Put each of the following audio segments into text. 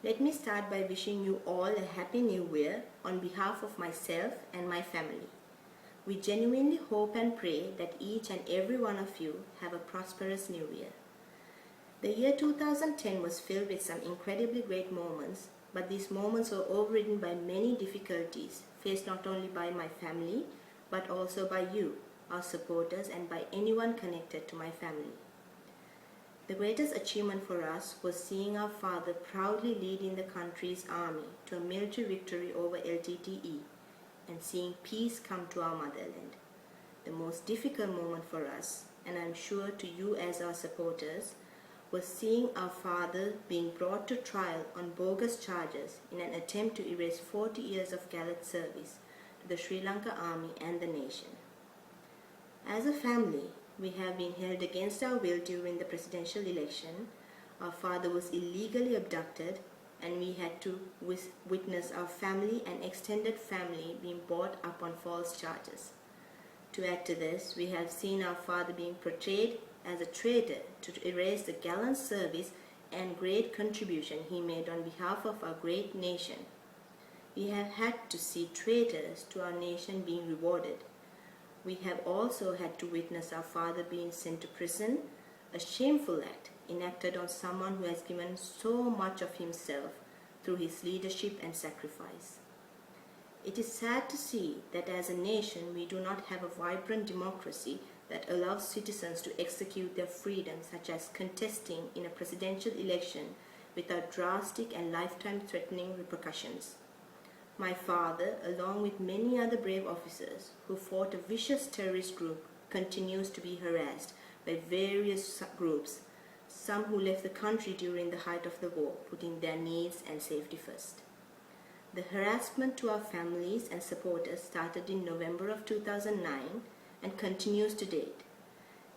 Let me start by wishing you all a happy new year on behalf of myself and my family. We genuinely hope and pray that each and every one of you have a prosperous new year. The year 2010 was filled with some incredibly great moments, but these moments were overridden by many difficulties faced not only by my family, but also by you, our supporters, and by anyone connected to my family. The greatest achievement for us was seeing our father proudly leading the country's army to a military victory over LTTE and seeing peace come to our motherland. The most difficult moment for us, and I'm sure to you as our supporters, was seeing our father being brought to trial on bogus charges in an attempt to erase 40 years of gallant service to the Sri Lanka Army and the nation. As a family, we have been held against our will during the presidential election. Our father was illegally abducted, and we had to witness our family and extended family being brought up on false charges. To add to this, we have seen our father being portrayed as a traitor to erase the gallant service and great contribution he made on behalf of our great nation. We have had to see traitors to our nation being rewarded. We have also had to witness our father being sent to prison, a shameful act enacted on someone who has given so much of himself through his leadership and sacrifice. It is sad to see that as a nation we do not have a vibrant democracy that allows citizens to execute their freedoms, such as contesting in a presidential election without drastic and lifetime-threatening repercussions. My father, along with many other brave officers who fought a vicious terrorist group, continues to be harassed by various groups, some who left the country during the height of the war, putting their needs and safety first. The harassment to our families and supporters started in November of 2009 and continues to date,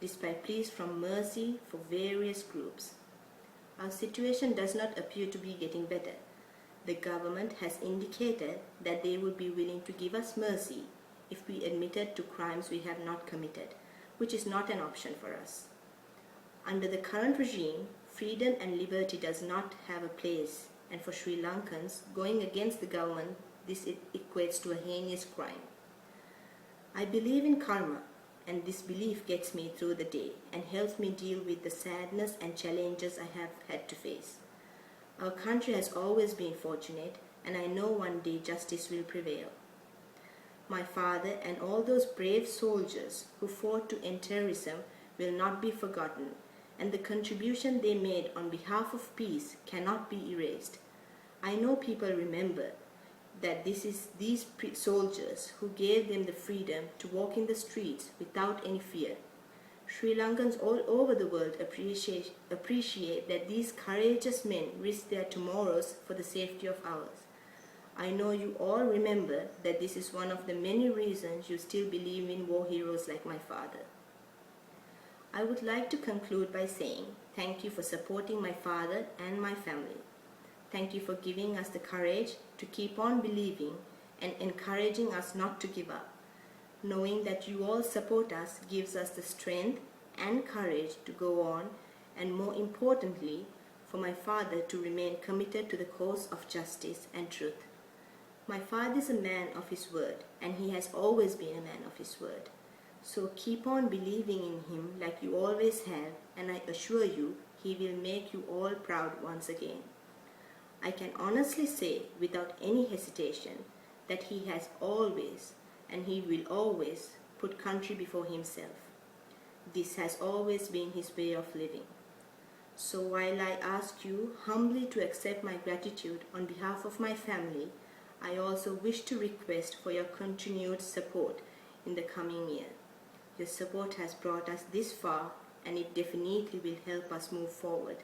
despite pleas from mercy for various groups. Our situation does not appear to be getting better. The government has indicated that they would be willing to give us mercy if we admitted to crimes we have not committed, which is not an option for us. Under the current regime, freedom and liberty does not have a place, and for Sri Lankans, going against the government, this equates to a heinous crime. I believe in karma, and this belief gets me through the day and helps me deal with the sadness and challenges I have had to face. Our country has always been fortunate, and I know one day justice will prevail. My father and all those brave soldiers who fought to end terrorism will not be forgotten, and the contribution they made on behalf of peace cannot be erased. I know people remember that these soldiers who gave them the freedom to walk in the streets without any fear. Sri Lankans all over the world appreciate that these courageous men risk their tomorrows for the safety of ours. I know you all remember that this is one of the many reasons you still believe in war heroes like my father. I would like to conclude by saying thank you for supporting my father and my family. Thank you for giving us the courage to keep on believing and encouraging us not to give up. Knowing that you all support us gives us the strength and courage to go on, and more importantly, for my father to remain committed to the cause of justice and truth. My father is a man of his word, and he has always been a man of his word. So keep on believing in him like you always have, and I assure you, he will make you all proud once again. I can honestly say without any hesitation that he has always and he will always put country before himself. This has always been his way of living. So while I ask you humbly to accept my gratitude on behalf of my family, I also wish to request for your continued support in the coming year. Your support has brought us this far, and it definitely will help us move forward.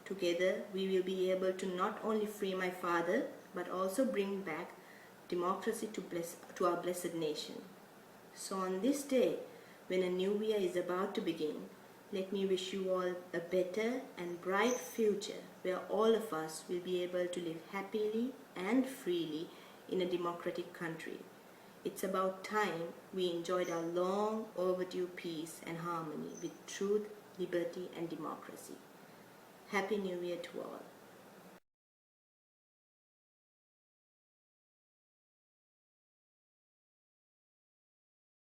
Together, we will be able to not only free my father, but also bring back democracy to our blessed nation. So on this day, when a new year is about to begin, let me wish you all a better and bright future where all of us will be able to live happily and freely in a democratic country. It's about time we enjoyed our long overdue peace and harmony with truth, liberty and democracy. Happy New Year to all.